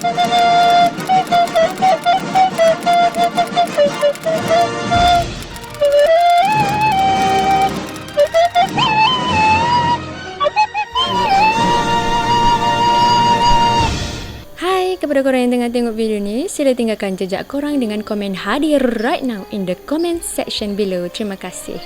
Hai kepada korang yang tengah tengok video ni, sila tinggalkan jejak korang dengan komen hadir right now in the comment section below. Terima kasih.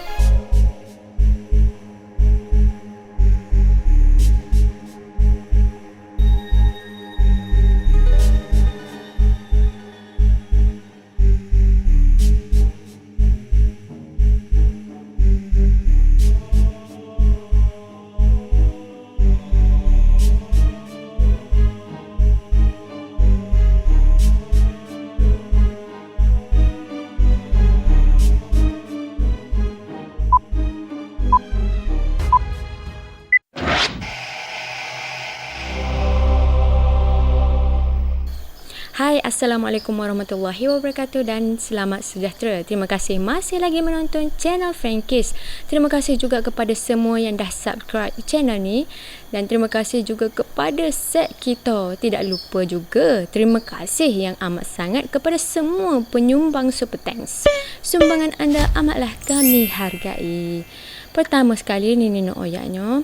Hai, Assalamualaikum warahmatullahi wabarakatuh dan selamat sejahtera. Terima kasih masih lagi menonton channel Frankis. Terima kasih juga kepada semua yang dah subscribe channel ni. Dan terima kasih juga kepada set kita. Tidak lupa juga terima kasih yang amat sangat kepada semua penyumbang super thanks. Sumbangan anda amatlah kami hargai. Pertama sekali ni Nino Oyaknya,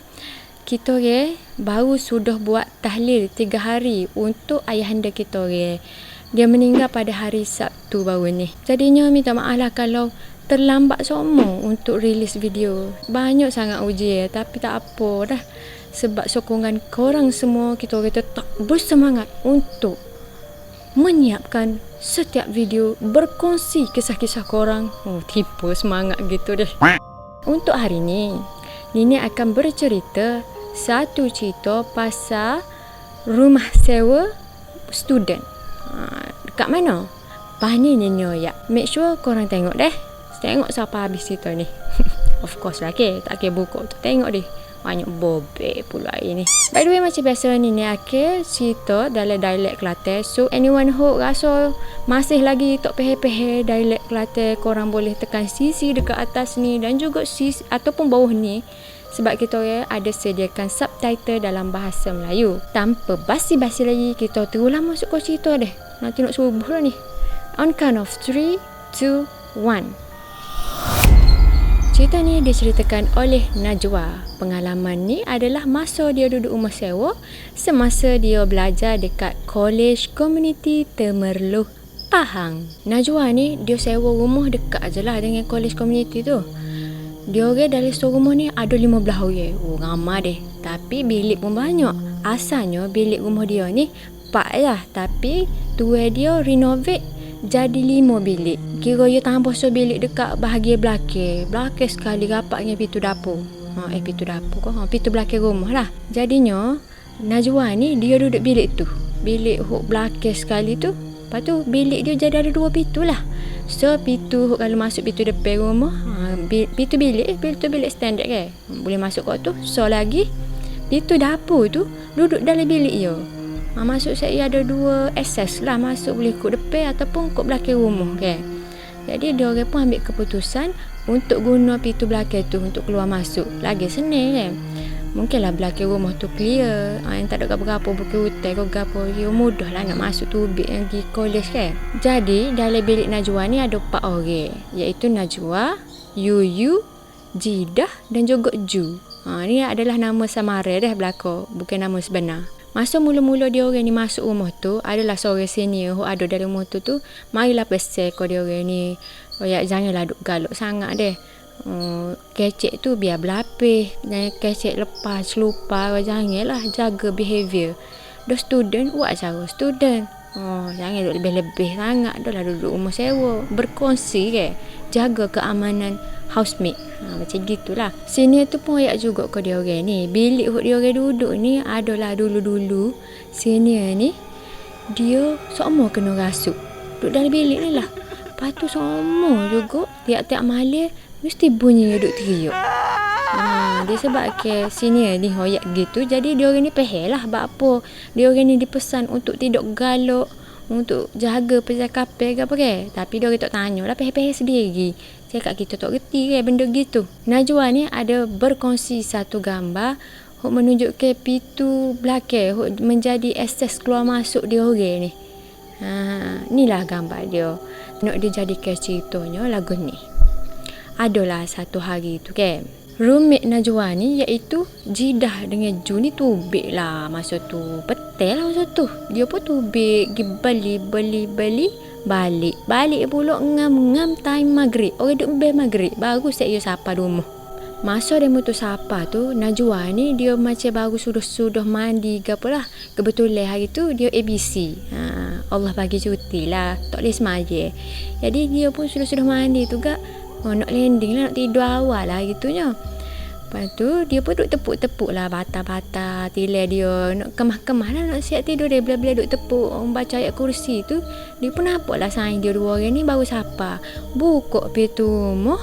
kita baru sudah buat tahlil 3 hari untuk ayahanda kita. Dia meninggal pada hari Sabtu baru ni. Jadinya minta maaf lah kalau terlambat semua untuk rilis video. Banyak sangat uji tapi tak apa dah. Sebab sokongan korang semua, kita tetap bersemangat untuk menyiapkan setiap video, berkongsi kisah-kisah korang. Tipu semangat gitu deh. Untuk hari ni, Nini akan bercerita satu cerita pasal rumah sewa student. Dekat mana? Pani Nini Oyak. Make sure korang tengok deh. Tengok siapa habis cerita ni. Of course lah tak buka tu. Tengok deh. Banyak bobek pula ini. By the way, macam biasa Nini akhir cerita dalam dialek Kelantan. So anyone who rasa masih lagi tak pehe-pehe dialek Kelantan, korang boleh tekan sisi dekat atas ni dan juga sisi ataupun bawah ni. Sebab kita ada sediakan subtitle dalam bahasa Melayu. Tanpa basi-basi lagi, kita terulang masuk ke cerita deh. Nanti nak subuh dah ni. On count of 3, 2, 1. Cerita ni diceritakan oleh Najwa. Pengalaman ni adalah masa dia duduk rumah sewa semasa dia belajar dekat College Community Temerloh, Pahang. Najwa ni dia sewa rumah dekat je lah dengan College Community tu. Dia dari store rumah ni ada 15 orang. Ramai deh. Tapi bilik pun banyak. Asalnya bilik rumah dia ni 4 lah. Tapi tuan dia renovate jadi 5 bilik. Kira dia tambah bilik dekat bahagian belakang. Belakang sekali rapatnya pintu dapur. Pintu dapur kau. Pintu belakang rumah lah. Jadinya Najwa ni dia duduk bilik tu. Bilik huk belakang sekali tu. Lepas tu bilik dia jadi ada 2 pintu lah. So pintu kalau masuk pintu depan rumah, pintu bilik standard kan. Boleh masuk kat tu. So lagi pintu dapur tu duduk dalam bilik dia. Masuk saya ada 2 access lah, masuk boleh kod depan ataupun kod belakang rumah kan. Jadi dia orang pun ambil keputusan untuk guna pintu belakang tu untuk keluar masuk. Lagi senang kan. Mungkinlah belakang rumah tu clear, yang tak ada apa-apa bukan hutan ke apa, dia mudah lah nak masuk tubik yang pergi college kan. Jadi dalam bilik Najwa ni ada 4 orang, iaitu Najwa, Yuyu, Jidah dan juga Ju. Ni adalah nama samaran dah belakang, bukan nama sebenar. Masa mula-mula dia orang ni masuk rumah tu, adalah seorang senior yang ada dalam rumah tu, marilah pesan kau dia orang ni, janganlah duk galak sangat deh. Kecek tu biar berlapis, dan kecek lepas lupa, janganlah, jaga behavior. Dah student, buat cara student. Jangan duduk lebih-lebih sangat. Dah lah duduk rumah sewa, berkongsi ke, jaga keamanan housemate. Macam gitulah. Senior tu pun ayak juga ke dia orang ni. Bilik dia orang duduk ni adalah dulu-dulu senior ni dia semua kena rasuk duduk dalam bilik ni lah. Lepas tu semua juga tiap-tiap malam mesti bunyi duduk teriak. Dia sebab ke senior ni hoyak gitu, jadi dia orang ni pehel lah apa. Dia orang ni dipesan untuk tidak galak, untuk jaga percakapan ke apa ke. Tapi dia orang tak tanya lah, pehel-pehel sendiri. Cakap kita tak reti ke benda gitu. Najwa ni ada berkongsi satu gambar Hok menunjuk ke pintu belakang, hok menjadi akses keluar masuk dia orang ni. Inilah gambar dia. Nak dijadikan ceritanya lagu ni. Adalah satu hari tu kan, roommate Najwa ni iaitu Jidah dengan Ju ni tubik lah masa tu. Betul lah masa tu. Dia pun tubik pergi beli balik pula ngam time maghrib. Orang duk bel maghrib baru saya sapa rumah. Masa demo tu sapa tu, Najwa ni dia macam baru sudah mandi ke apalah. Kebetulan hari tu dia ABC. Allah bagi cuti lah, tak boleh semaya. Jadi dia pun sudah mandi tu gak. Nak landing lah, nak tidur awal lah gitunya. Lepas tu dia pun duk tepuk-tepuk lah bata-bata tilai dia. Nak kemah-kemah lah, nak siap tidur dia. Bila-bila duk tepuk baca ayat kursi tu, dia pun nampak lah sayang dia dua orang ni baru sapa. Buka pintu rumah,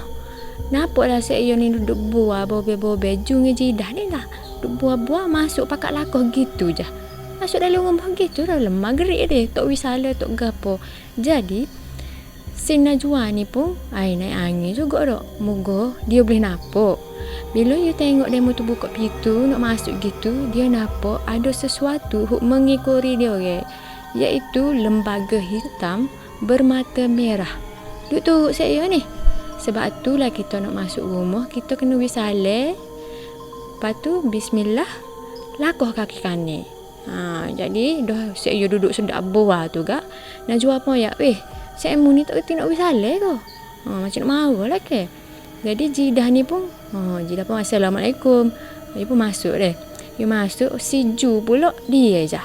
nampak lah saya ni duduk buah bobe-bobe. Ju dengan Jidah ni lah duk buah-buah masuk pakat lakoh gitu je. Masuk dalam rumah gitu dah lemah gerik dia. Tak wisala, tak gapo. Jadi si Najwa ni pun naik angin juga tak. Moga dia boleh nampak. Bila dia tengok demo tu buka pintu nak masuk gitu, dia nampak ada sesuatu mengikuti dia orang, iaitu lembaga hitam bermata merah. Duk turut saya ni. Sebab itulah kita nak masuk rumah, kita kena wisale. Lepas tu bismillah, lakoh kaki kanan. Jadi dah saya duduk sedap buah tu gak. Najwa pun ya, saya ni tak kerti nak wisale ke? Macam nak marah lah ke? Jadi Jidah ni pun, Jidah pun Assalamualaikum. Dia pun masuk deh. Dia masuk, si Ju pula dia je.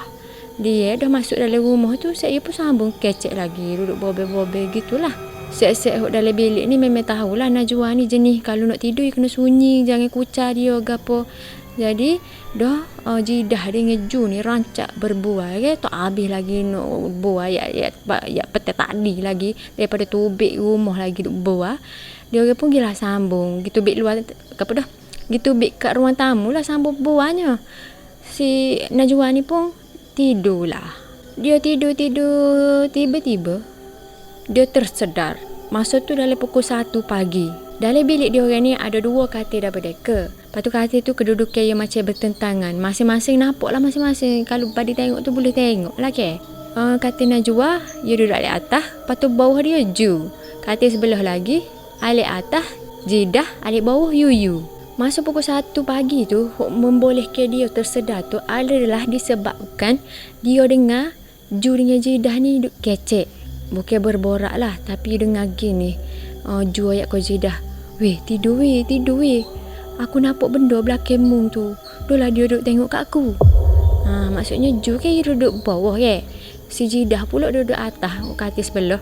Dia dah masuk dalam rumah tu, saya pun sambung kecek lagi. Duduk bobe-bobe gitulah. Set-set dalam bilik ni memang tahulah Najwa ni jenis kalau nak tidur dia kena sunyi, jangan kucar dia ke apa. Jadi dah Jidah dengan Ju ni rancak berbual ke, tak habis lagi nak buah ya petai tadi lagi daripada tubik rumah lagi duk buah. Dia orang pun gila sambung gitu bik luar apa dah. Gitu bik kat ruang tamu lah sambung buahnya. Si Najwa ni pun tidur lah. Dia tidur tiba-tiba dia tersedar. Masa tu dalam pukul 1 pagi. Dalam bilik dia orang ni ada 2 katil dah berdeka. Lepas tu katil tu kedudukan yang macam bertentangan. Masing-masing nampak lah masing-masing. Kalau pada tengok tu boleh tengok lah ke. Katil Najwa, dia duduk di atas. Lepas tu bawah dia Ju. Katil sebelah lagi, alik atas Jidah, alik bawah Yuyu. Masa pukul 1 pagi tu, membolehkan dia tersedar tu adalah disebabkan dia dengar Ju dengan Jidah ni duk kecek. Bukan berborak lah, tapi dengar gini. Ju ayat kau Jidah, tidur weh. Aku nampak benda belakang mung tu. Dah dia duduk tengok kat aku. Maksudnya Ju kan dia duduk bawah ke. Si Jidah pula duduk atas katil sebelah.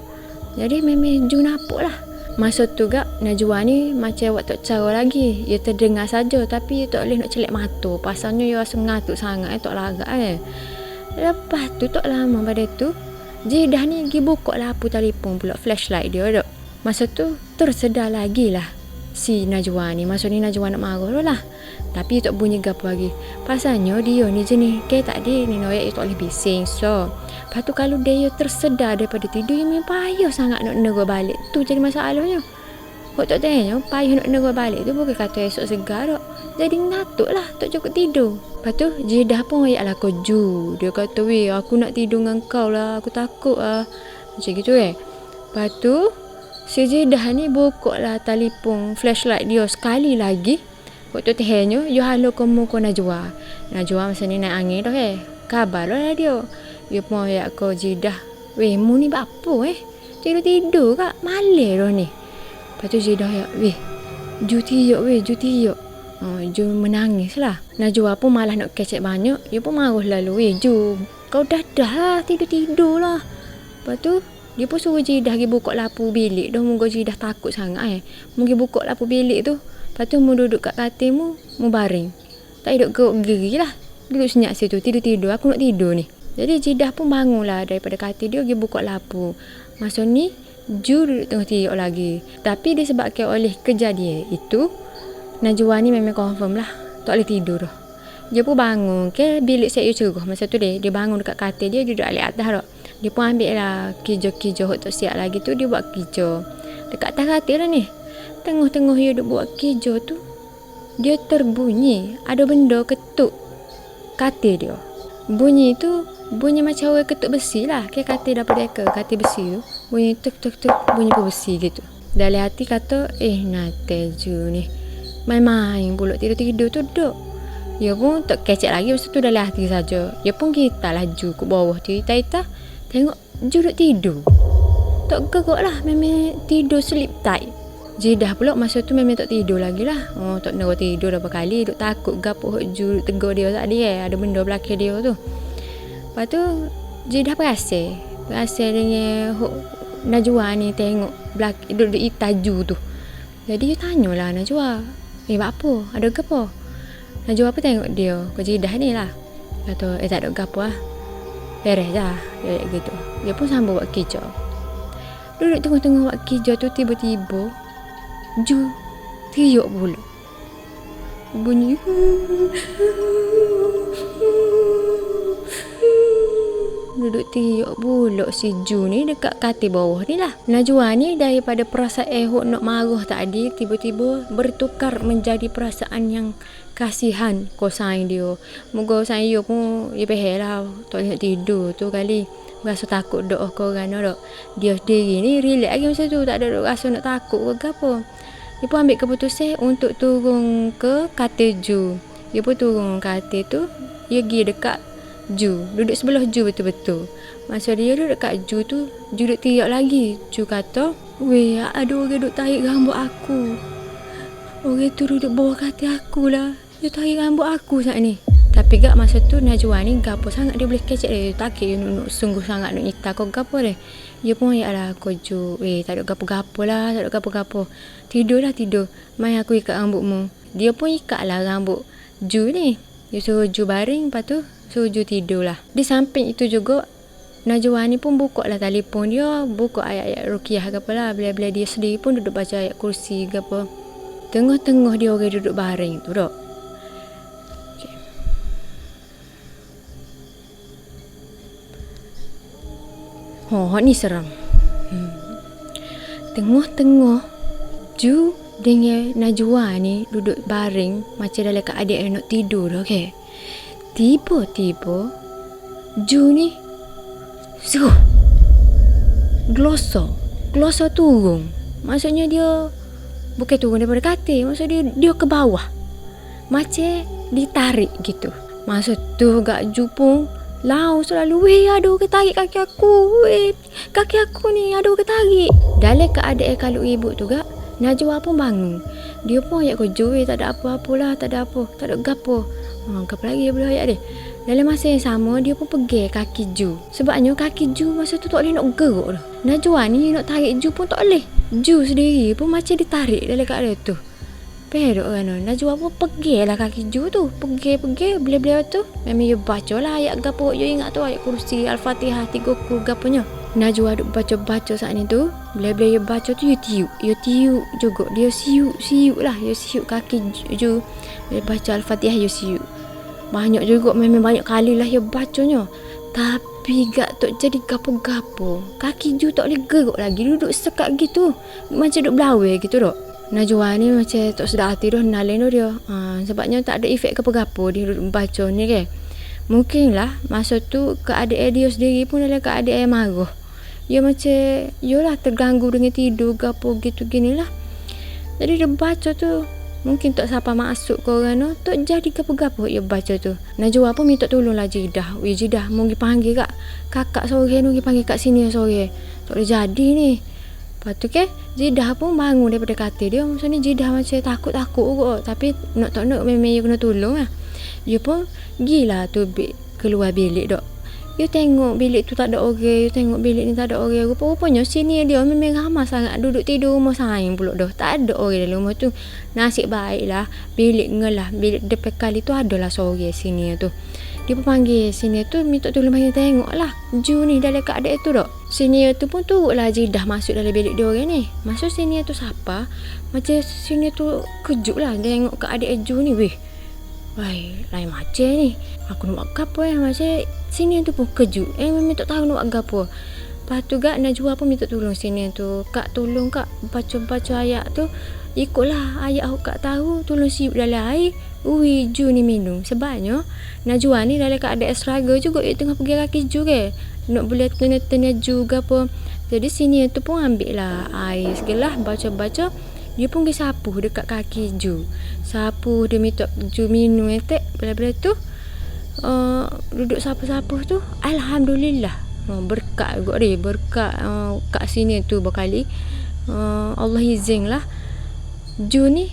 Jadi memang Ju nampak lah. Masa tu gak Najwa ni macam awak tak cara lagi. Dia terdengar saja tapi dia tak boleh nak celak mata. Pasalnya dia rasa ngantuk sangat, tak lagak Lepas tu tak lama pada tu Jidah ni pergi buka lampu telefon pula, flashlight dia dok. Masa tu tersedar lagi lah si Najwa ni. Masa ni Najwa nak marah lah. Tapi tak bunyi gapo lagi. Pasalnya dia ni jenis kayak tadi ni noyak tak boleh bising. So lepas tu kalau dia tersedar daripada tidur, dia memang payah sangat nak negur balik. Tu jadi masalahnya. Kau tak tanya payah nak negur balik tu bukan kata esok segar tak. Jadi ngantuk lah, tak cukup tidur. Lepas tu Jidah pun ayat lah kau Ju. Dia kata aku nak tidur dengan kau lah, aku takut lah. Macam gitu Lepas tu si Jidah ni buka lah telefon flashlight dia sekali lagi. Waktu tanya you halo kamu kau Najwa masa ni naik angin dah kabar lah dia. Dia pun ayat kau Jidah, mu ni apa tidur kak malam dah ni. Lepas tu Jidah ayat Ju tiuk Ju menangis lah. Najwa pun malah nak kecek banyak. Dia pun marah lalu Ju kau dah lah tidur lah. Lepas tu dia pun suruh Jidah pergi buka lampu bilik. Dah moga Jidah takut sangat Mungkin buka lampu bilik tu. Lepas tu mu duduk kat katil mu baring. Tak duduk geri lah. Duduk senyap situ tidur. Aku nak tidur ni. Jadi Jidah pun bangun lah daripada katil dia pergi buka lampu. Masa ni Ju duduk tengah tidur lagi. Tapi disebabkan oleh kejadian itu, Najwa ni memang confirm lah tak boleh tidur dah. Dia pun bangun ke bilik saya cerah. Masa tu dia bangun dekat katil dia duduk alik atas dah. Dia pun ambil lah kijo-kijo tak siap lagi tu. Dia buat kijo dekat atas katil lah ni. Tengah-tengah dia duduk buat kijo tu, dia terbunyi ada benda ketuk katil dia. Bunyi tu bunyi macam orang ketuk besi lah. Kayak katil daripada katil besi tu. Bunyi tuk tuk tuk, bunyi pun besi gitu. Dalam hati kata, Natal Ju ni main-main pula tidur-tidur tu duduk. Dia pun tak kecek lagi, masa tu dalam hati saja. Dia pun kita laju ke bawah tu, ita-ita tengok Ju duduk tidur. Tak gegak lah, memang tidur sleep tight. Jidah pula masa tu memang tak tidur lagi lah. Tak nak tidur berapa kali, duk takut gapo Ju tegur dia tak ada benda belakang dia tu. Lepas tu Jidah perasan dengan Najwa ni tengok belakang duduk ita Ju tu. Jadi dia tanyalah Najwa, buat apa? Ada ke apa? Najwa apa tengok dia ke Jidah ni lah. Kata, tak ada gapo lah. Beres lah. Dia gitu. Dia pun sambung buat kerja. Duduk tengah-tengah buat kerja tu, tiba-tiba Ju tiup pula. Bunyi duduk tiup pula si Ju ni dekat katil bawah ni lah. Najwa ni daripada perasaan ehok nak marah tadi, tiba-tiba bertukar menjadi perasaan yang kasihan kau sayang dia. Moga sayang dia pun dia pehel lah, tak boleh nak tidur tu kali. Rasa takut doa korang tak. Dia sendiri ni relax lagi masa tu, tak ada rasa nak takut ke apa. Dia pun ambil keputusan untuk turun ke katil Ju. Dia pun turun katil tu, dia pergi dekat Ju, duduk sebelah Ju betul-betul. Masa dia duduk dekat Ju tu, Ju duduk tiap lagi. Ju kata, weh, ada orang duduk tarik rambut aku. Orang tu duduk bawah katil aku lah. Dia tarik rambut aku saat ni. Tapi gak masa tu Najwa ni gapo sangat dia boleh kecek dia. Tak kira nak sungguh sangat nak nyita kau gapo dia. Dia pun ayaklah aku Ju, tak ada gapo-gapo lah, tak ada gapo-gapo. Tidur lah tidur. Mai aku ikat rambutmu. Dia pun ikat lah rambut Ju ni. Dia suruh Ju baring, lepas tu suruh Ju tidur lah. Di samping itu juga Najwa ni pun buka lah telefon dia, buka ayat-ayat ruqyah ke apa lah. Bila-bila dia sendiri pun duduk baca ayat kursi ke apa. Tengah-tengah dia orang duduk baring tu tak. Ni seram. Tengah-tengah Ju dengan Najwa ni duduk baring macam dalam keadaan nak tidur, okey. Tiba-tiba Ju ni Glosa turun. Maksudnya dia bukan turun daripada katil, maksud dia ke bawah. Macam ditarik gitu. Masa tu gak Ju pun lau selalu, ada orang tarik kaki aku. Kaki aku ni ada orang tarik. Dalam keadaan kalau ibu tu gak, Najwa pun bangun. Dia pun ayat Ju, tak ada apa-apalah, tak ada apa, tak ada gapo. Apa lagi dia boleh ayat dia. Dalam masa yang sama, dia pun pegang kaki Ju. Sebabnya kaki Ju masa tu tak boleh nak gerak dah. Najwa ni nak tarik Ju pun tak boleh. Ju sendiri pun macam ditarik dalam keadaan tu. Perok kan. Najwa pun pegang lah kaki Ju tu. Pegang bila-bila tu. Memang dia baca lah ayat gapo. Dia ingat tu ayat kursi Al-Fatihah 3 gaponya. Najwa duk baca-baca saat ni tu. Bila-bila dia baca tu, dia tiup juga. Dia siup lah. Dia siup kaki Ju. Bila baca Al-Fatihah, dia siup. Banyak juga, memang banyak kali lah dia bacanya. Tapi gak tak jadi gapo-gapo. Kaki Ju tak boleh gerak lagi. Duduk sekat gitu. Macam duduk belawai gitu tak. Najwa ni macam tak sedar hati dah nalin dia. Sebabnya tak ada efek gapo-gapo dia duduk baca ni kan. Mungkin lah masa tu keadaan dia sendiri pun dalam keadaan marah. Dia macam yolah terganggu dengan tidur gapo gitu ginilah. Jadi dia baca tu mungkin tak siapa masuk ke orang tu, tak jadi gapo-gapo dia baca tu. Najwa pun minta tolonglah Jidah. Jidah mau pergi panggil kakak sore ni, pergi panggil kat sini sore. Tak boleh jadi ni. Lepas tu ke Jidah pun bangun daripada katil dia. Maksudnya Jidah macam takut-takut kot. Tapi nak tak nak memang dia kena tolong lah. Dia pun gila tu keluar bilik dok. Dia tengok bilik tu tak ada orang. Dia tengok bilik ni tak ada orang. Rupanya sini dia memang ramai sangat duduk tidur rumah saing pula dah. Tak ada orang dalam rumah tu. Nasib baiklah bilik ngelah. Bilik depan kali tu adalah seorang sini tu. Dia pun panggil sini tu, minta tolong panggil tengok lah Ju ni dalam keadaan tu tak. Sini tu pun turutlah Jidah masuk dalam bilik dia orang ni. Masuk sini tu siapa. Macam sini tu kejut lah tengok keadaan Ju ni. Wai, lain macam ni. Aku nak buat apa macam sini tu pun kejut. Memang tak tahu nak buat apa. Lepas tu Kak Najwa pun minta tolong sini tu. Kak tolong Kak baca-baca ayat tu. Ikutlah ayat aku Kak tahu. Tolong siup dalam air. Ui Ju ni minum. Sebabnya Najwa ni dalam keadaan struggle juga. Dia tengah pergi kaki Ju ke. Nak boleh tena Ju ke apa. Jadi sini tu pun ambil lah air segelah. Baca-baca. Dia pun pergi sapu dekat kaki Ju. Sapu dia minta Ju minum. Bila-bila tu duduk sapu-sapu tu. Alhamdulillah. Berkat juga dia. Berkat kat sini tu berkali. Allah izin lah. Ju ni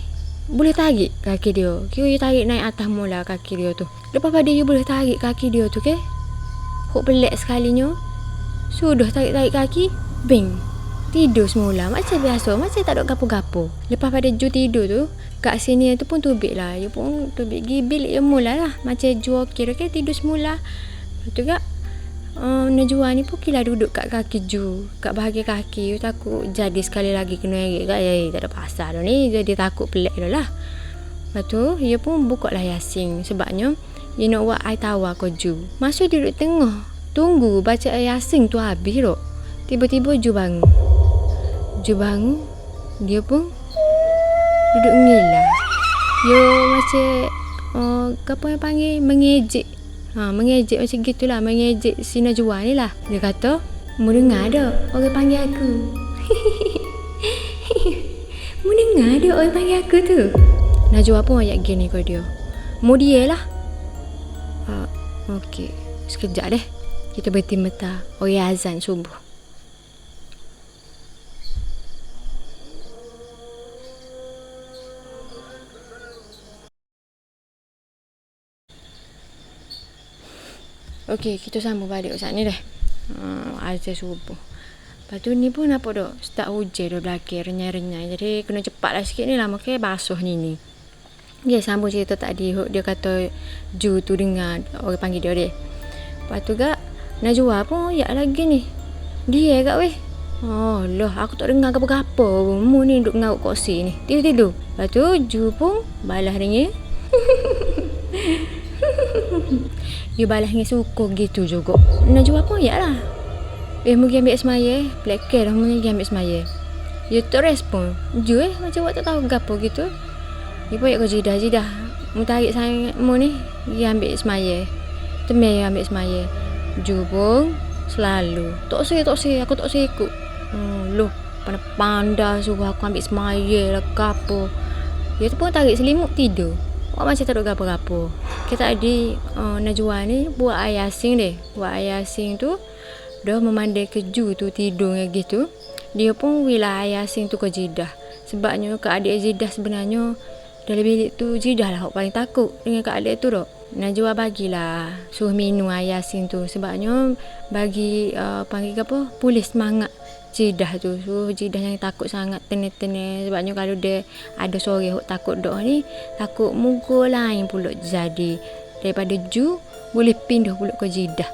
boleh tarik kaki dia. Kira dia tarik naik atas mula kaki dia tu. Lepas pada dia boleh tarik kaki dia tu ke. Kok pelik sekalinya. Sudah tarik-tarik kaki. Bing. Tidur semula. Macam biasa. Macam tak ada gapo-gapo. Lepas pada Ju tidur tu. Kat sini tu pun tubik lah. Dia pun tubik gibil. Dia mula lah. Macam Ju kira ke tidur semula. Lepas tu Kak. Najwa ni pun kira duduk kat kaki Ju. Kat bahagian kaki. Dia takut jadi sekali lagi kena erik Kak. Tak ada pasal dah ni. Jadi takut pelik dah lah. Lepas tu dia pun buka lah Yasin. Sebabnya dia nak buat air tawar ke Ju. Masa dia duduk tengah. Tunggu baca Yasin tu habis tak. Tiba-tiba Ju bangun. Ju bangun. Dia pun duduk ngilah. Dia macam apa yang panggil mengejek. Mengejek macam gitulah. Mengejek si Najwa ni lah. Dia kata, mu dengar ada orang panggil aku. Mu dengar ada orang panggil aku tu. Najwa pun ayat gini ke dia. Mu dia lah. Okey. Sekejap deh. Kita berhenti mata. Azan subuh. Okey, kita sambung balik saat ni dah. Azan subuh. Lepas tu ni pun apa dah? Start hujan dah belakang, renyai-renyai. Jadi kena cepat lah sikit ni lah. Makanya basuh ni. Dia sambung cerita tadi. Dia kata Ju tu dengar orang panggil dia. Lepas tu Kak, Najwa pun ya lagi ni. Dia Kak weh. Loh, aku tak dengar apa-apa. Mu ni duduk ngarut kursi ni. Tidur. Lepas tu Ju pun balas dia. Dia balas dengan suka gitu juga. Najwa pun ya lah. Mungkin ambil semaya. Pelakir dah mungkin ambil semaya. Dia tak respon. Ju macam awak tak tahu apa gitu. Dia pun kau jidah. Mu tarik sangat mu ni. Dia ambil semaya. Temui ambil semaya. Ju pun selalu. Tak saya. Aku tak saya ikut. Loh. Pandai suruh aku ambil semaya lah ke apa. Dia tu pun tarik selimut tidur. Awak macam tak ada apa-apa. Kita tadi Najwa ni buat air Yasin dia. Buat air Yasin tu dah memandai ke Ju tu tidur gitu. Dia pun wilah air Yasin tu ke jidah. Sebabnya keadaan jidah sebenarnya dalam bilik tu jidah lah paling takut dengan keadaan tu tak. Najwa bagilah suruh minum air Yasin tu. Sebabnya bagi panggil apa? Pulih semangat jidah tu. So jidah yang takut sangat tenir-tenir. Sebabnya kalau dia ada sore takut dok ni, takut muka lain pula jadi. Daripada Ju boleh pindah pula ke jidah.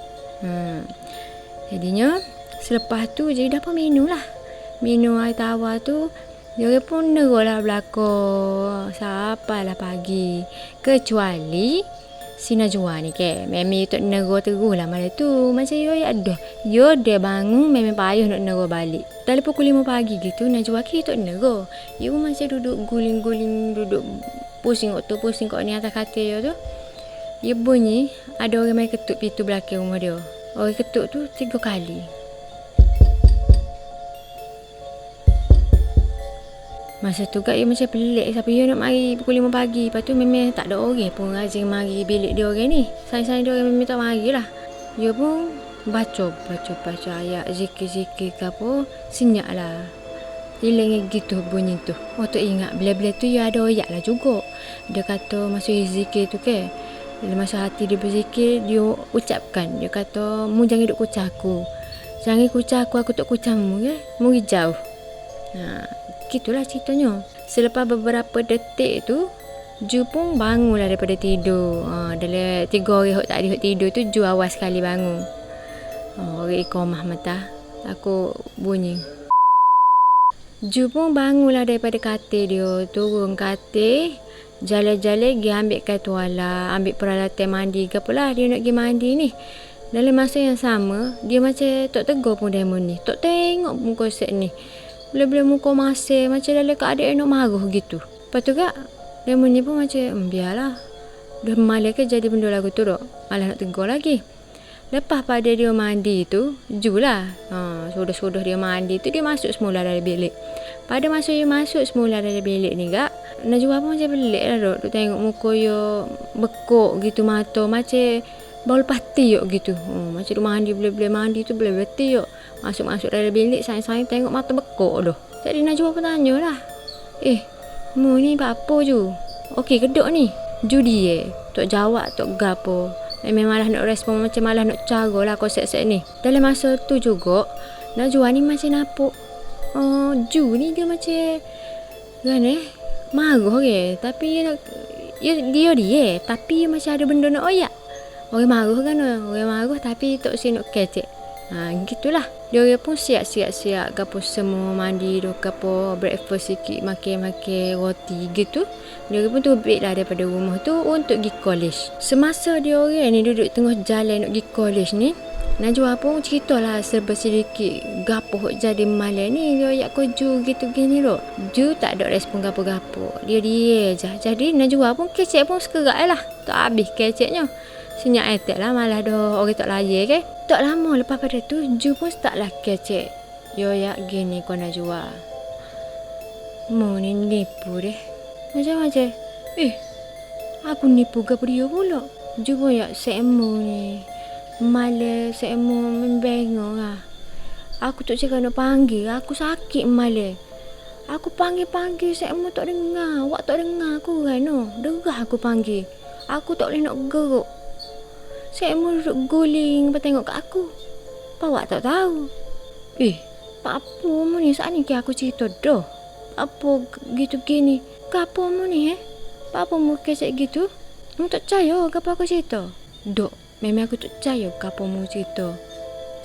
Jadinya selepas tu jidah pun minum lah. Minum air tawar tu. Dia pun nerolah belakang sampailah pagi. Kecuali si Najwa ni ke. Memang tak nero terus lah malam tu. Macam dia bangun memang payah nak nero balik. Dalam pukul 5 pagi gitu Najwa ke tak nero. Dia pun macam duduk guling-guling. Duduk pusing kat ni atas katil dia tu. Dia bunyi ada orang main ketuk pintu belakang rumah dia. Orang ketuk tu 3 kali. Masa tu Kak dia macam pelik. Siapa dia nak mari pukul 5 pagi. Lepas tu memang tak ada orang pun rajin mari bilik dia orang ni. Sain-sain dia orang memang tak mari lah. Dia pun baca ayat zikir-zikir ke apa. Senyap lah. Hilang gitu bunyi tu. Tak ingat. Bila-bila tu dia ada ayat lah juga. Dia kata masa zikir tu ke. Masa hati dia berzikir. Dia ucapkan. Dia kata mu jangan duk kucah aku. Jangan kucah aku tak kucah mu ke. Mu jauh. Gitulah ceritanya. Selepas beberapa detik tu Ju pun bangun lah daripada tidur. Dalam 3 hari tak ada tidur tu Ju awal sekali bangun. Orang iqamah mata. Aku bunyi. Ju pun bangun lah daripada katil dia. Turun katil. Jalan-jalan pergi ambil tuala. Ambil peralatan mandi ke apalah. Dia nak pergi mandi ni. Dalam masa yang sama, dia macam tak tegur pun demo ni. Tak tengok pun konsep ni. Bila-bila muka masih macam dalam keadaan nak marah gitu. Lepas tu kak, demo ni pun macam, biarlah. Dah malah ke jadi benda lagu tu dok. Malah nak tegur lagi. Lepas pada dia mandi tu, julah. Sudah-sudah dia mandi tu, dia masuk semula dalam bilik. Pada masa dia masuk semula dalam bilik ni kak, Najwa pun macam pelik lah dok. Duk tengok muka dia bekok gitu mata. Macam baul pati yuk gitu. Macam dia mandi, bila-bila mandi tu bila-bila yuk. Masuk-masuk dalam bilik, sayang-sayang tengok mata bekok dah. Jadi Najwa pun tanya lah. Mu ni apa je? Okey kedok ni. Judi tok jawab tok gapo. Memang malah nak respon macam malah nak cara lah konsep-konsep ni. Dalam masa tu juga, Najwa ni macam nampak Ju ni dia macam kan marah ke. Tapi dia tapi macam ada benda nak oyak. Orang marah kan, orang marah tapi tak si nak kecek. Gitulah. Dia pun siap-siap gapo semua mandi dok gapo breakfast sikit makan roti gitu. Dia pun terbit lah daripada rumah tu untuk pergi college. Semasa dia orang ni duduk tengah jalan nak pergi college ni, Najwa pun ceritalah serba sedikit gapo jadi malam ni dia ayak ko Ju gitu gini loh. Ju tak ada respon gapo-gapo. Dia je. Jadi Najwa pun kecek pun sekerak lah. Tak habis keceknya. Senyap etek lah malah dah orang tak layak ke. Tak lama lepas pada tu Ju pun start lah kecek. Yo ya gini kau Najwa. Mu ni nipu deh. Macam aku nipu ke dia pula. Ju pun ya semu ni. Malah semu membengong lah. Aku tak cakap nak panggil. Aku sakit malah. Aku panggil semu tak dengar. Awak tak dengar aku kan no. Derah aku panggil. Aku tak boleh nak geruk. Saya mau duduk guling bertengok kat aku. Awak tak tahu. Apa mu ni saat ni aku cerita dah. Apa gitu gini? Apa mu ni Apa mu kecek gitu? Mu tak percaya apa aku cerita? Dok, memang aku tak percaya apa mu cerita.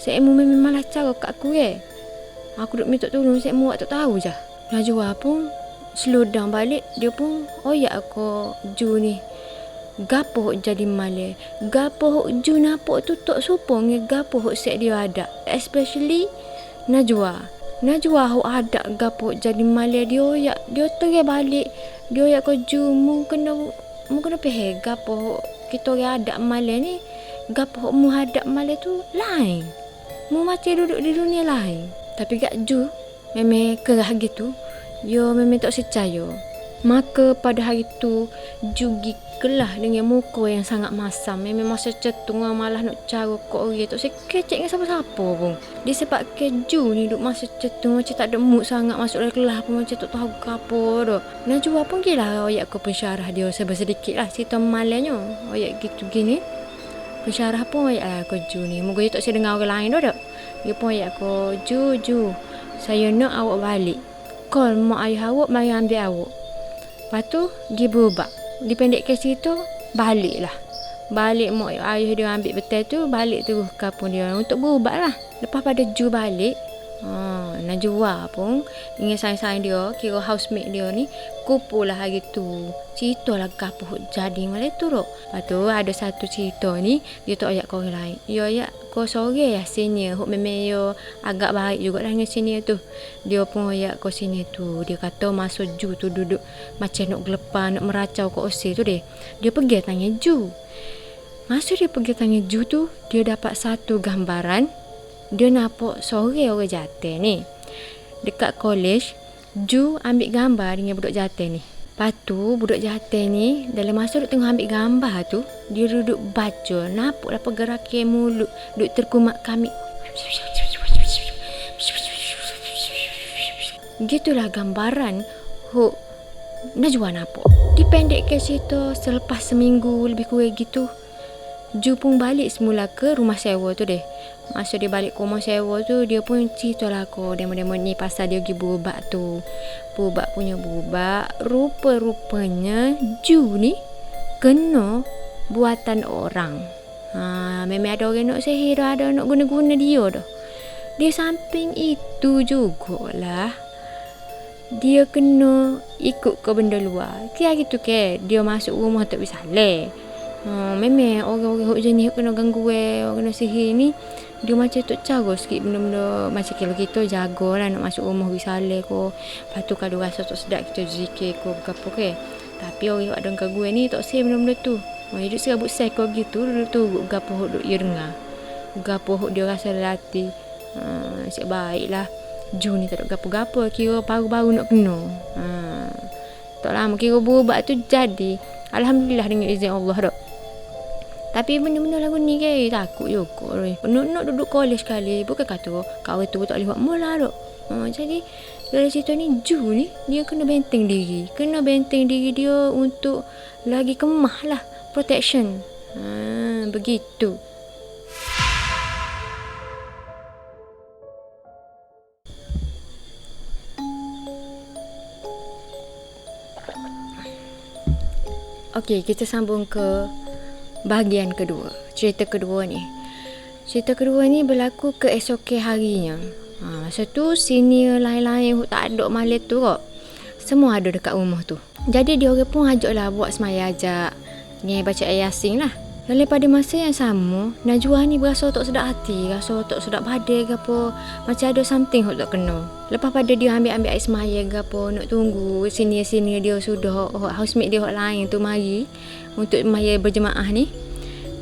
Saya mu memang malah cara kat aku Aku duk minta tolong saya mu awak tak tahu je. Najwa pun slow down balik. Dia pun aku Ju ni. Gapo jadi malah. Gapo Ju nampak tu tak sopong gapo set dia ada. Especially Najwa hok ada gapo jadi malah dia terai balik. Dia ko Ju mu kena peh gapo kita ada malah ni. Gapo mu hadap malah tu lain. Mu macam duduk di dunia lain. Tapi gak Ju memang kerah gitu. Yo memang tak percaya. Maka pada hari tu Ju kelah dengan muka yang sangat masam. Memang masa cetung malah nak cara kok orang tak sekecek dengan siapa-siapa pun. Disebabkan Ju ni duk masa cetung macam tak ada mood sangat masuk dalam kelas pun macam tak tahu apa dah. Najwa pun gila ayat ko pensyarah dia sedikit lah cerita malangnya. Ayat gitu gini. Pensyarah pun ayat ko Ju ni. Moga dia tak saya dengar orang lain dah. Dia pun ayat ko Ju. Saya nak awak balik. Call mak ayah awak mari ambil awak. Lepas tu dia berubah. Dipendekkan cerita, balik mak ayah dia ambil betul tu, balik terus kapun dia untuk berubat lah. Lepas pada Ju balik, Najwa pun dengan sayang-sayang dia, kira housemate dia ni, kumpul lah hari tu. Cerita lah kapun jadi malam tu dok. Lepas tu ada satu cerita ni, dia tak ayat kau orang lain. Dia ayat kau sore ya senior, hok memang dia agak baik juga lah dengan senior tu. Dia pun ayat kau senior tu. Dia kata masa Ju tu duduk macam nak gelepan, nak meracau kat OC tu deh. Dia pergi tanya Ju. Masa dia pergi tanya Ju tu, dia dapat satu gambaran. Dia nampak sore orang jatuh ni. Dekat college, Ju ambil gambar dengan budak jatuh ni. Lepas tu, budak jatuh ni, dalam masa duduk tengah ambil gambar tu, dia duduk baca. Nampaklah pergerakan mulut. Duduk terkumat kami. Gitulah gambaran Najwa nampak. Dipendekkan cerita selepas seminggu lebih kurang gitu. Ju pun balik semula ke rumah sewa tu deh. Masa dia balik ke rumah sewa tu, dia pun cerita lah ko demo-demo ni pasal dia pergi berubat tu. Berubat. Rupa-rupanya Ju ni kena buatan orang. Memang ada orang nak sihir dah, ada nak guna-guna dia dah. Dia samping itu jugalah, dia kena ikut ke benda luar. Kira gitu ke, dia masuk rumah tak bisa leh. Memang orang-orang hok jenis kena gangguan, kena sihir ni dia macam tok cara sikit benda-benda macam kalau kita jagalah nak masuk rumah wisalah ko. Lepas tu kalau rasa tak sedap kita zikir ko apa ke. Tapi orang hok ada gangguan ni tak say benda-benda tu. Hidup serabut sai ko gitu duduk tunggu gapo hok duk dia dengar. Gapo hok dia rasa latih. Asyik baiklah. Jun ni tak ada gapo-gapo kira baru-baru nak kena. Tak lama kira berubat tu jadi. Alhamdulillah dengan izin Allah dak. Tapi benda-benda lagu ni ke takut juga. Nak duduk kolej sekali. Bukan kata kau tu tak boleh buat mula dak. Jadi dari situ ni Ju ni dia kena benteng diri. Kena benteng diri dia untuk lagi kemah lah. Protection. Begitu. Okey, kita sambung ke bahagian kedua. Cerita kedua ni berlaku keesokan harinya. Masa tu senior lain-lain tak ada malam tu kok. Semua ada dekat rumah tu. Jadi dia orang pun ajaklah buat semaya ajak. Ni baca ayat Yasin lah. Lalu pada masa yang sama, Najwa ni berasa tak sedap hati, rasa tak sedap badan ke apa. Macam ada something tak kena. Lepas pada dia ambil air semaya ke apa, nak tunggu senior-senior dia sudah, housemate dia lain tu mari untuk semaya berjemaah ni.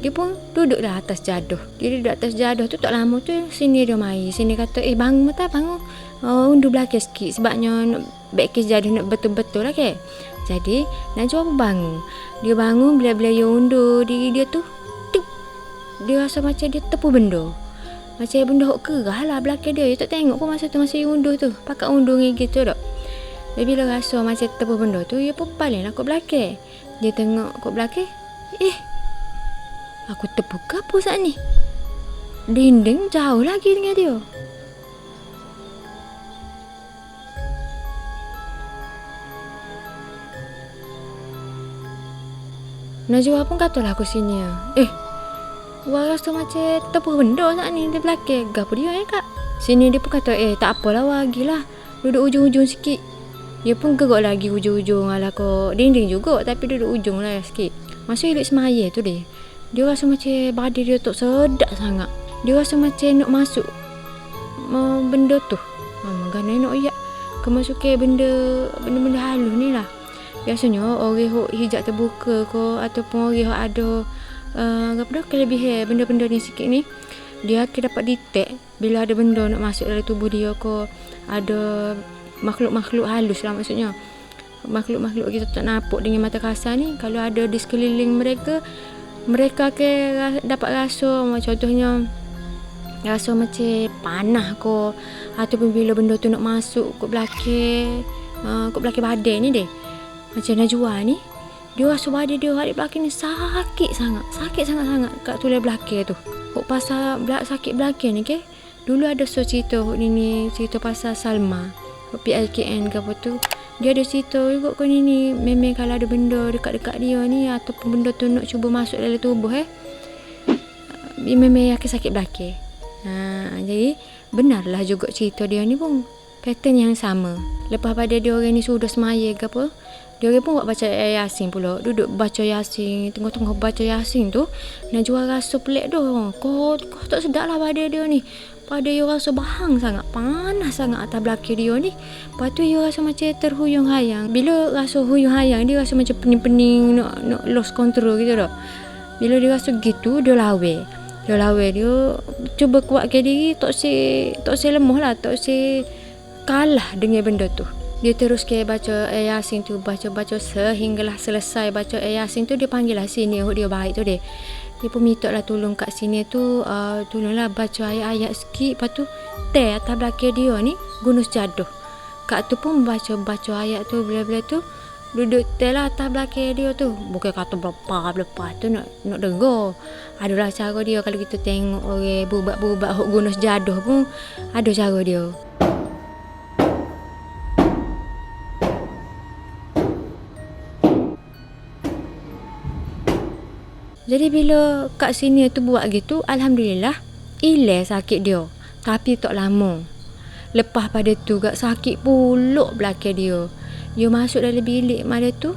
Dia pun duduklah atas jaduh. Dia duduk atas jaduh tu tak lama tu senior dia mari. Senior kata, bangun tak bangun. Undur belakang sikit sebabnya nak back kes jaduh nak betul-betul lah ke. Jadi Najwa pun bangun. Dia bangun bila-bila dia undur diri dia tu. Tuk. Dia rasa macam dia tepu benda. Macam benda hok kerah lah belakang dia. Dia tak tengok pun masa tu masa dia undur tu. Pakat undur gigit tu tak. Dia bila rasa macam tepu benda tu, dia pun palinglah kat belakang. Dia tengok kat belakang. Aku tepu ke apa saat ni? Dinding jauh lagi dengan dia. Najwa pun katalah aku sini. Wah rasa macam tepuh benda saat ni di belakang. Gapa dia kak? Sini dia pun kata, tak apalah wagilah. Duduk ujung-ujung sikit. Dia pun gerak lagi ujung-ujung ala kok. Dinding juga tapi duduk ujung lah sikit. Masa duduk semaya tu dia rasa macam badan dia tak sedap sangat. Dia rasa macam nak masuk benda tu. Gana nak ya. Kemasukan benda-benda halus ni lah. Biasanya orang hok hijab terbuka ke ataupun orang hok ada kelebihan benda-benda ni sikit ni, dia akan dapat detect bila ada benda nak masuk dalam tubuh dia ke, ada makhluk-makhluk halus lah maksudnya. Makhluk-makhluk kita tak nampak dengan mata kasar ni, kalau ada di sekeliling mereka akan dapat rasa, contohnya rasa macam panah ke, ataupun bila benda tu nak masuk ke belakang badan ni deh. Macam Najwa ni, dia rasa badan dia di belakang ni sakit sangat kat tulang belakang tu. Hok pasal sakit belakang ni ke, dulu ada cerita ni cerita pasal Salma, PLKN ke apa tu. Dia ada cerita juga kan ni, memang kalau ada benda dekat-dekat dia ni ataupun benda tu nak cuba masuk dalam tubuh memang akan sakit belakang. Jadi benarlah juga cerita dia ni pun pattern yang sama. Lepas pada dia orang ni sudah semaya ke apa, dia orang pun buat baca ayat Yasin pula. Duduk baca Yasin, tengah-tengah baca Yasin tu, Najwa rasa pelik dah. Kau tak sedap lah badan dia ni. Pada dia rasa bahang sangat, panas sangat atas belakang dia ni. Lepas tu dia rasa macam terhuyung-hayang. Bila rasa huyung-hayang, dia rasa macam pening-pening, nak lost control gitu dah. Bila dia rasa gitu, dia lawe. Dia cuba kuatkan diri, tak se lemah lah, tak se kalah dengan benda tu. Dia terus ke baca ayat Yasin tu, baca sehinggalah selesai baca ayat Yasin tu. Dia panggil lah sini dia baik tu dia pun minta lah tolong kat sini tu, tolonglah baca ayat-ayat sikit. Lepas tu atas belakang dia ni gunung sejadah. Kak tu pun baca ayat tu, bila-bila tu duduk lah atas belakang dia tu. Bukan kata berapa tu nak dengar. Adalah cara dia. Kalau kita tengok orang bubat-bubat gunung sejadah pun ada cara dia. Jadi bila kat sini tu buat gitu, alhamdulillah hilang sakit dia. Tapi tak lama. Lepas pada tu gak sakit pulak belakang dia. Dia masuk dalam bilik malam tu.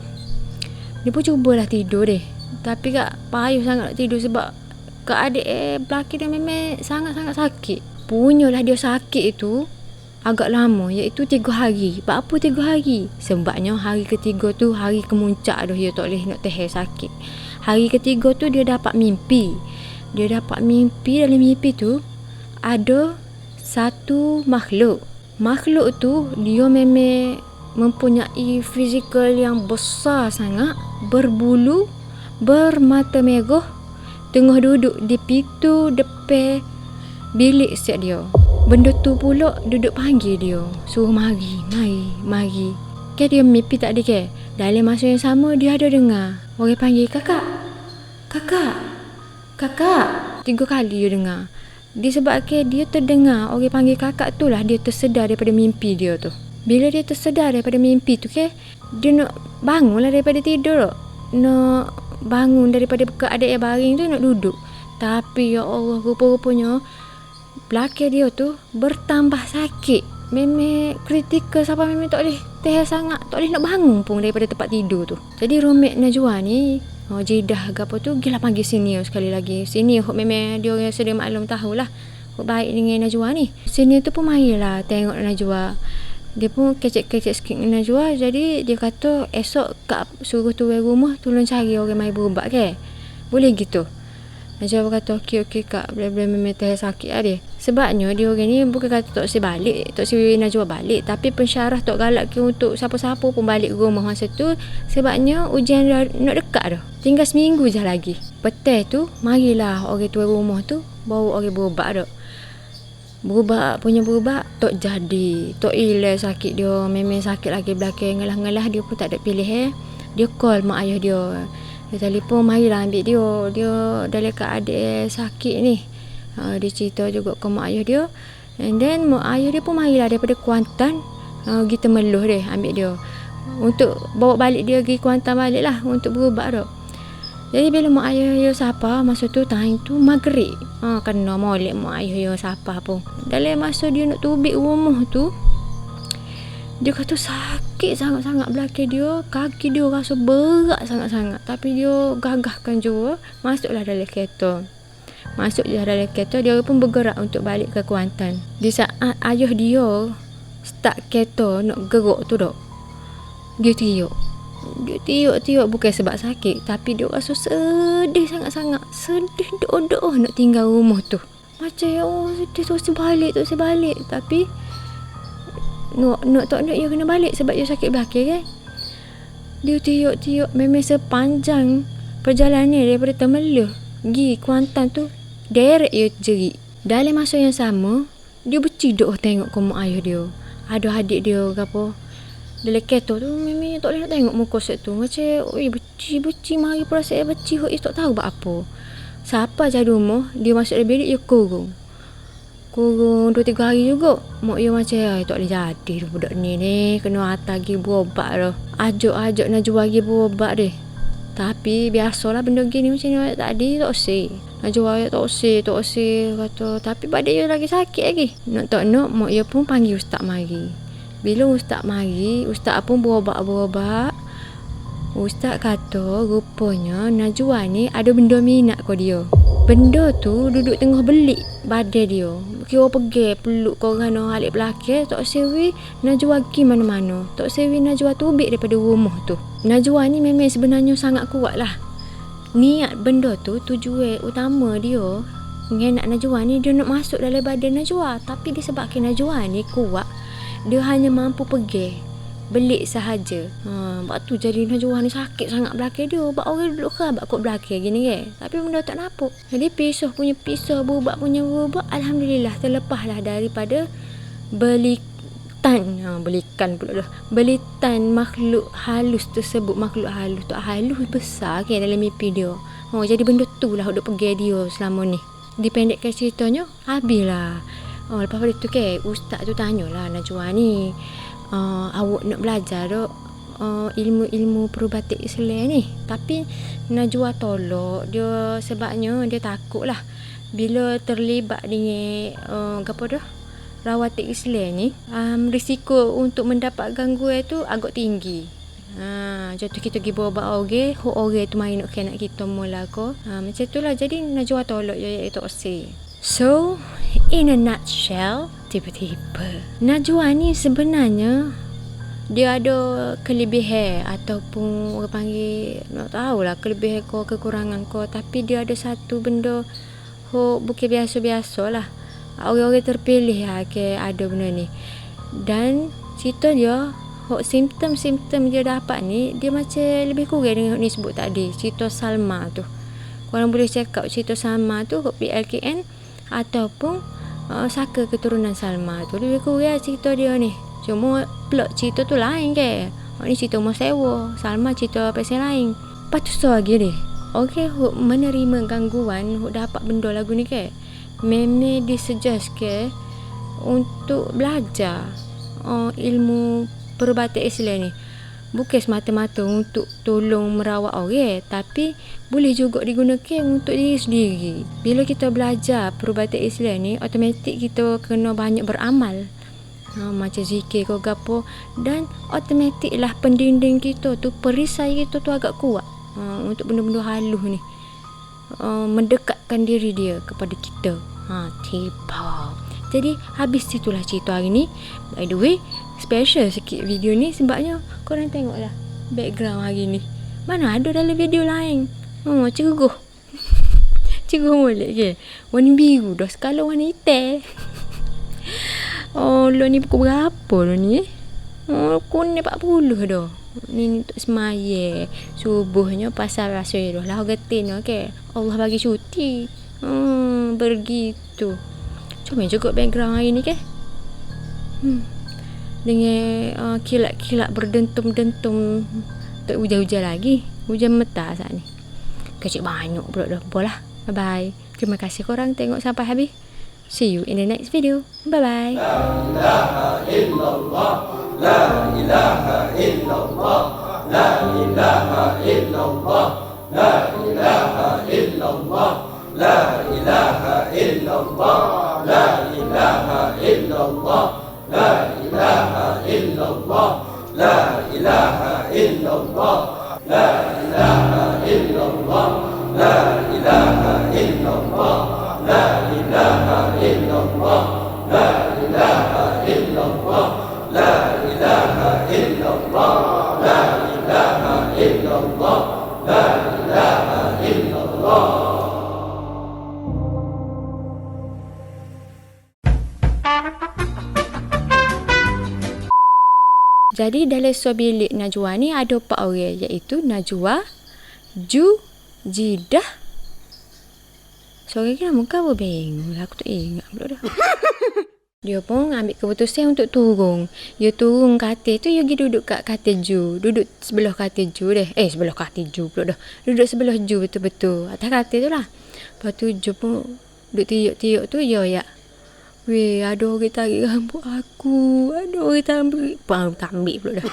Dia pun cubalah tidur deh. Tapi kak payah sangat nak tidur sebab kak adik belaki dia memang sangat-sangat sakit. Punyalah dia sakit itu agak lama, iaitu 3 hari. Sebab apa 3 hari? Sebabnya hari ketiga tu hari kemuncak dah, dia tak boleh nak tahan sakit. Hari ketiga tu dia dapat mimpi. Dalam mimpi tu ada satu makhluk. Makhluk tu dia memang mempunyai fizikal yang besar sangat, berbulu, bermata merah, tengah duduk di pintu depan bilik siap dia. Benda tu pula duduk panggil dia, suruh mari. Kan dia mimpi tak ada ke? Dalam masa yang sama dia ada dengar orang panggil kakak. 3 kali dia dengar. Disebabkan dia terdengar orang panggil kakak tu lah, dia tersedar daripada mimpi dia tu. Bila dia tersedar daripada mimpi tu ke, dia nak bangun lah daripada tidur. Nak bangun daripada keadaan baring tu, nak duduk. Tapi ya Allah, rupa-rupanya belakang dia tu bertambah sakit. Memang kritikal sampai memang tak boleh tahan sangat, tak boleh nak bangun pun daripada tempat tidur tu. Jadi Romik Najwa ni Jidah ke apa tu, gilah panggil senior sekali lagi. Senior memang dia orang sedia maklum tahulah baik dengan Najwa ni. Senior tu pun marilah tengok Najwa. Dia pun kecek-kecek sikit dengan Najwa. Jadi dia kata esok kak suruh tuan rumah tolong cari orang mai berubat ke, boleh gitu? Najwa kata okey kak, boleh memang tahan sakit lah dia. Sebabnya dia orang ni bukan kata tak si Najwa balik, tapi pensyarah tak galak ke untuk siapa-siapa pun balik rumah masa tu. Sebabnya ujian dah nak dekat dah, tinggal seminggu je lagi. Petang tu marilah orang tuan rumah tu bawa orang berubat dah. Berubat tak jadi, tak hilang sakit dia. Memang sakit lagi belakang, ngelah-ngelah dia pun tak ada pilih. Dia call mak ayah dia. Dia telefon, marilah ambil dia. Dia dalam keadaan sakit ni. Dia cerita juga ke mak ayah dia. And then mak ayah dia pun marilah daripada Kuantan pergi Temerloh dia ambil dia. Untuk bawa balik dia pergi Kuantan balik lah untuk berubat dah. Jadi bila mak ayah dia sapa masa tu, time tu maghrib. Kena molek mak ayah dia sapa pun. Dalam masa dia nak tubik rumah tu, dia kata sakit sangat-sangat belakang dia. Kaki dia rasa berat sangat-sangat. Tapi dia gagahkan juga. Masuklah dalam kereta. Dia pun bergerak untuk balik ke Kuantan. Di saat ayah dia start kereta nak gerak tu dah, dia tiuk bukan sebab sakit, tapi dia rasa sedih sangat-sangat. Sedih doh nak tinggal rumah tu. Macam ya Allah, sedih tu balik. Tapi tak nak dia kena balik sebab dia sakit belakang kan. Dia tiuk memang sepanjang perjalanan daripada Temerloh pergi Kuantan tu direct dia jerit. Dalam masa yang sama dia berciduk tengok ke mak ayah dia. Ada adik dia ke apa dalam kereta tu, memang tak boleh nak tengok muka set tu. Macam beci mari perasaan beci hok tak tahu buat apa. Siapa je rumah dia masuk dalam bilik dia kurung 2-3 hari juga. Mak dia macam tak boleh jadi budak ni kena hantar pergi berobat dah. Ajak Najwa pergi berobat dia. Tapi biasalah benda gini macam ni tadi tak usah. Najwa tak usah kata. Tapi badan dia lagi sakit lagi. Nak tak nak mak dia pun panggil ustaz mari. Bila ustaz mari, ustaz pun berobat. Ustaz kata rupanya Najwa ni ada benda minat ke dia. Benda tu duduk tengah belik badan dia. Kira pergi peluk korang halik belakang. Tak sewi Najwa pergi mana-mana. Tak sewi Najwa tubik daripada rumah tu. Najwa ni memang sebenarnya sangat kuat lah. Niat benda tu, tujuan utama dia dengan Najwa ni, dia nak masuk dalam badan Najwa. Tapi disebabkan Najwa ni kuat, dia hanya mampu pergi belik sahaja. Sebab tu jadi Najwa ni sakit sangat belakang dia. Sebab orang duduk kerabat kot belakang gini kan. Tapi benda tak nampak. Jadi pisah, berubat. Alhamdulillah terlepaslah daripada belitan makhluk halus tersebut. Makhluk halus tu halus besar kan dalam mimpi dia. Jadi benda tu lah duk pergi dia selama ni. Dipendekkan ceritanya, habislah. Lepas pada tu ke ustaz tu tanyalah Najwa ni, awak nak belajar tak ilmu perubatan Islam ni? Tapi Najwa tolak dia sebabnya dia takut lah bila terlibat dengan rawatan Islam ni, risiko untuk mendapat gangguan tu agak tinggi. Contoh kita pergi bawa orang, orang tu main nak kita mula ko. Macam tu lah. Jadi Najwa tolak je iaitu Osi. So, in a nutshell, tiba-tiba Najwa ni sebenarnya dia ada kelebihan ataupun orang panggil, tak tahulah kelebihan ko, kekurangan ko, tapi dia ada satu benda bukan biasa-biasa lah. Orang-orang terpilih lah ada benda ni. Dan cerita dia, simptom-simptom dia dapat ni, dia macam lebih kurang dengan ni sebut tadi, cerita Salma tu. Korang boleh check out cerita Salma tu, PLKN ataupun saka keturunan Salma tu. Lebih kurang cerita dia ni. Cuma plot cerita tu lain ke. Ni cerita rumah sewa, Salma cerita pasal lain. Lepas tu so lagi ni, okay, menerima gangguan, dapat benda lagu ni ke, memang disuggest ke untuk belajar ilmu perubatan Islam ni. Bukan semata-mata untuk tolong merawat orang, tapi boleh juga digunakan untuk diri sendiri. Bila kita belajar perubatan Islam ni, automatik kita kena banyak beramal. Macam zikir ke gapo, dan automatik lah pendinding kita tu, perisai kita tu agak kuat untuk benda-benda halus ni, mendekatkan diri dia kepada kita. Tiba. Jadi habis situlah cerita hari ni. By the way, special sikit video ni sebabnya korang tengoklah background hari ni, mana ada dalam video lain. Ceguh ceguh molek ke, warna biru dah sekala warna hitam. Lo ni pukul berapa lo ni? Kuning 40 dah. Ni untuk semaya subuhnya pasal Rasulullah lah getin okey. Allah bagi cuti. Begitu. Cuma juga background hari ni ke. Dengan kilat-kilat berdentum-dentum. Tak hujan-hujan lagi. Hujan meta saat ni. Kecil banyak pula dah. Apalah. Bye-bye. Terima kasih korang tengok sampai habis. See you in the next video. Bye-bye. La ilaha illallah. La ilaha illallah. La ilaha illallah. La ilaha illallah. La ilaha illallah. La ilaha illallah. La ilaha illallah. La ilaha illallah. La ilaha illallah. La ilaha illallah. La ilaha illallah. La ilaha illallah. La ilaha illallah. La ilaha illallah. La ilaha illallah. Jadi dalam sebuah bilik Najwa ni ada 4 orang, iaitu Najwa, Ju, Jidah. Sorang kira muka apa bingung lah, aku tak ingat pula dah. Dia pun ambil keputusan untuk turun. Dia turun katil tu, dia pergi duduk kat katil Ju. Duduk sebelah katil Ju deh. Sebelah katil Ju pula dah. Duduk sebelah Ju betul-betul. Atas katil tu lah. Lepas tu Ju pun duduk tiuk-tiuk tu, ya. Weh, ada orang tarik rambut aku. Ada orang tak ambil pula dah.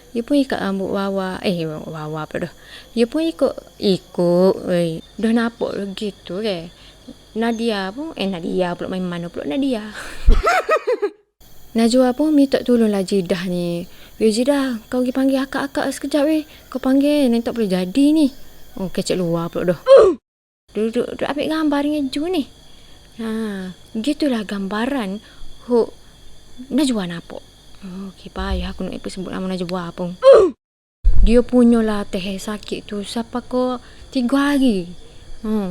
Dia pun ikat rambut Wawa. Wawa pula dah. Dia pun ikut. Weh, dah nampak dah gitu ke. Nadia pun. Nadia pula main mana pula Nadia. Najwa pun minta tolonglah Jidah ni. Weh Jidah, kau pergi panggil akak-akak sekejap weh. Kau panggil, nanti tak boleh jadi ni. Kecek luar pula dah. Duduk ambil gambar dengan Ju ni. Gitulah gambaran Najwa nampak. Okey, payah aku nak sebut nama Najwa pun. Dia punyalah teh sakit tu sampai ko 3 hari.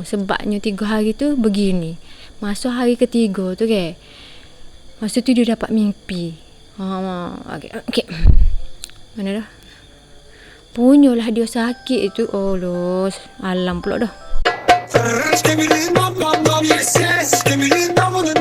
Sebabnya 3 hari tu begini. Masa hari ketiga tu ke, masa tu dia dapat mimpi. Okey. Mana dah? Punyalah dia sakit tu. Allah, alam pula dah. Yes, yes, give me the number,